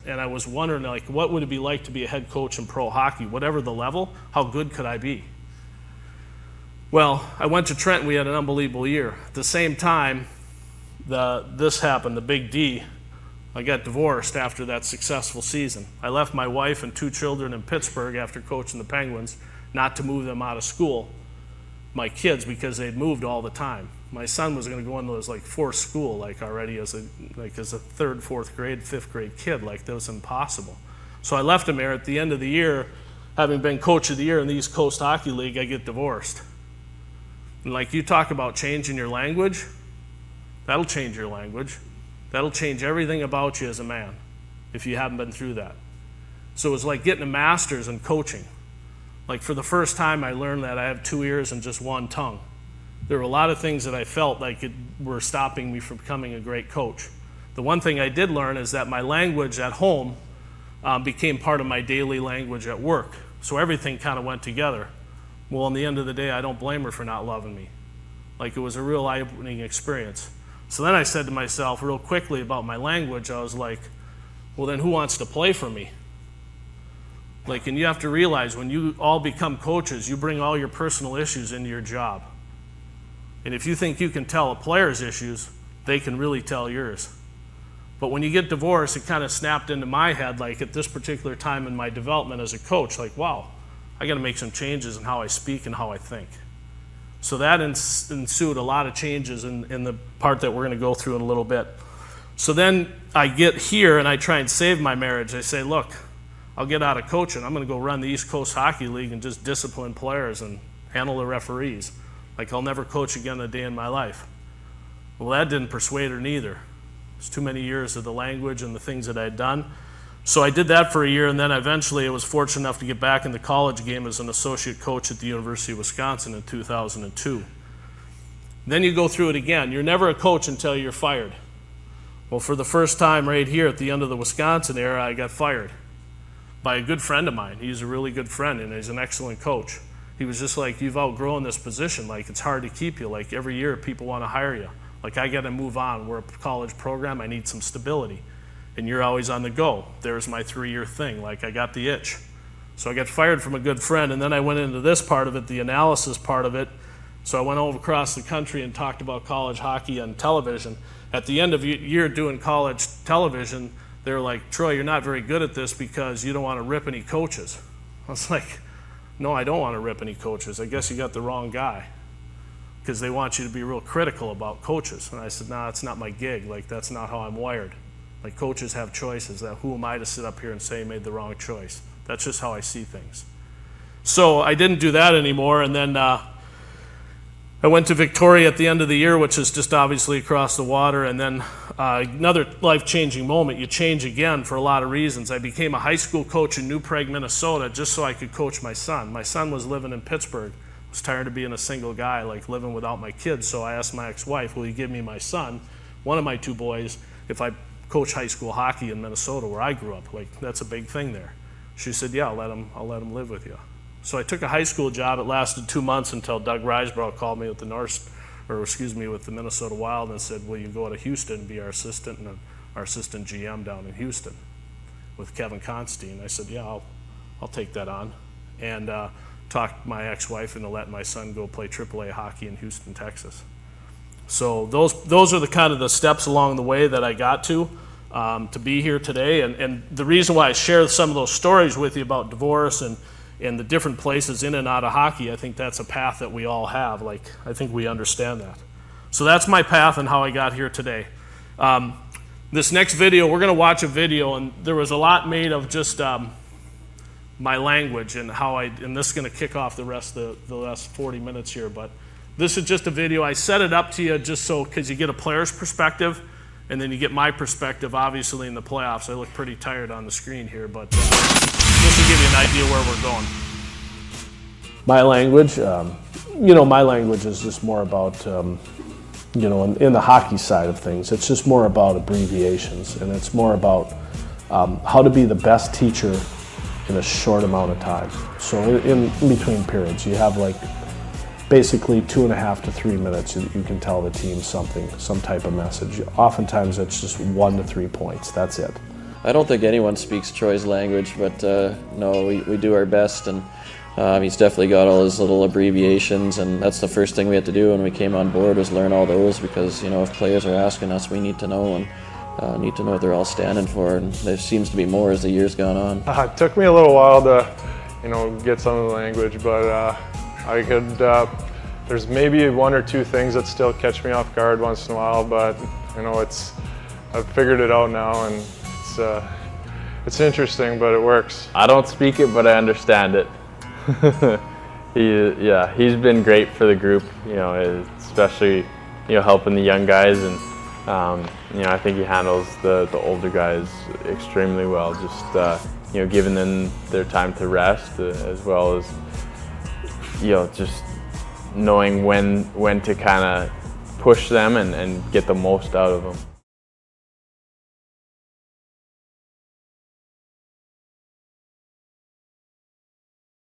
and I was wondering, like, what would it be like to be a head coach in pro hockey? Whatever the level, how good could I be? Well, I went to Trenton. We had an unbelievable year. At the same time, this happened, the big D. I got divorced after that successful season. I left my wife and 2 children in Pittsburgh after coaching the Penguins, not to move them out of school, my kids, because they'd moved all the time. My son was going to go into his fourth school, like already as a 3rd, 4th grade, 5th grade kid. Like, that was impossible. So I left him there. At the end of the year, having been coach of the year in the East Coast Hockey League, I get divorced. And like, you talk about changing your language, that'll change your language. That'll change everything about you as a man if you haven't been through that. So it was like getting a master's in coaching. Like, for the first time, I learned that I have 2 ears and just 1 tongue. There were a lot of things that I felt like were stopping me from becoming a great coach. The one thing I did learn is that my language at home became part of my daily language at work. So everything kind of went together. Well, in the end of the day, I don't blame her for not loving me. Like, it was a real eye-opening experience. So then I said to myself real quickly about my language, I was like, well, then who wants to play for me? Like, and you have to realize when you all become coaches, you bring all your personal issues into your job. And if you think you can tell a player's issues, they can really tell yours. But when you get divorced, it kind of snapped into my head, like, at this particular time in my development as a coach, like, wow, I got to make some changes in how I speak and how I think. So that ensued a lot of changes in the part that we're going to go through in a little bit. So then I get here and I try and save my marriage. I say, look, I'll get out of coaching. I'm going to go run the East Coast Hockey League and just discipline players and handle the referees. Like, I'll never coach again a day in my life. Well, that didn't persuade her neither. It's too many years of the language and the things that I'd done. So I did that for a year, and then eventually I was fortunate enough to get back in the college game as an associate coach at the University of Wisconsin in 2002. Then you go through it again. You're never a coach until you're fired. Well, for the first time right here at the end of the Wisconsin era, I got fired by a good friend of mine. He's a really good friend, and he's an excellent coach. He was just like, you've outgrown this position. Like, it's hard to keep you. Like, every year people want to hire you. Like, I got to move on. We're a college program. I need some stability. And you're always on the go. There's my 3-year thing. Like, I got the itch. So I got fired from a good friend, and then I went into this part of it, the analysis part of it. So I went over across the country and talked about college hockey on television. At the end of the year doing college television, they were like, Troy, you're not very good at this because you don't want to rip any coaches. I was like, no, I don't want to rip any coaches. I guess you got the wrong guy, because they want you to be real critical about coaches. And I said, nah, it's not my gig. Like, that's not how I'm wired. Like, coaches have choices. Who am I to sit up here and say you made the wrong choice? That's just how I see things. So I didn't do that anymore, and then I went to Victoria at the end of the year, which is just obviously across the water, and then another life-changing moment. You change again for a lot of reasons. I became a high school coach in New Prague, Minnesota, just so I could coach my son. My son was living in Pittsburgh. I was tired of being a single guy, like living without my kids, so I asked my ex-wife, will you give me my son, one of my 2 boys, if I coach high school hockey in Minnesota where I grew up? Like, that's a big thing there. She said, yeah, I'll let him live with you. So I took a high school job. It lasted 2 months until Doug Risebrough called me with with the Minnesota Wild and said, will you go to Houston and be our assistant and our assistant GM down in Houston with Kevin Constine? I said, yeah, I'll take that on. And talked my ex-wife into letting my son go play AAA hockey in Houston, Texas. So those are the kind of the steps along the way that I got to be here today. And the reason why I share some of those stories with you about divorce and the different places in and out of hockey, I think that's a path that we all have. Like, I think we understand that. So that's my path and how I got here today. This next video, we're going to watch a video, and there was a lot made of just my language and how and this is going to kick off the rest of the last 40 minutes here, but this is just a video. I set it up to you just so, because you get a player's perspective, and then you get my perspective, obviously, in the playoffs. I look pretty tired on the screen here, but this will give you an idea where we're going. My language, my language is just more about, in the hockey side of things, it's just more about abbreviations, and it's more about how to be the best teacher in a short amount of time. So in between periods, you have like basically 2.5 to 3 minutes you can tell the team something, some type of message. Oftentimes it's just 1 to 3 points, that's it. I don't think anyone speaks Troy's language, but no, we do our best, and he's definitely got all his little abbreviations, and that's the first thing we had to do when we came on board, was learn all those, because if players are asking us, we need to know, and need to know what they're all standing for, and there seems to be more as the year's gone on. It took me a little while to get some of the language, but I could. There's maybe one or two things that still catch me off guard once in a while, but I've figured it out now, and it's interesting, but it works. I don't speak it, but I understand it. He's been great for the group, especially helping the young guys, and I think he handles the older guys extremely well. Just giving them their time to rest, as well as just knowing when to kind of push them and get the most out of them.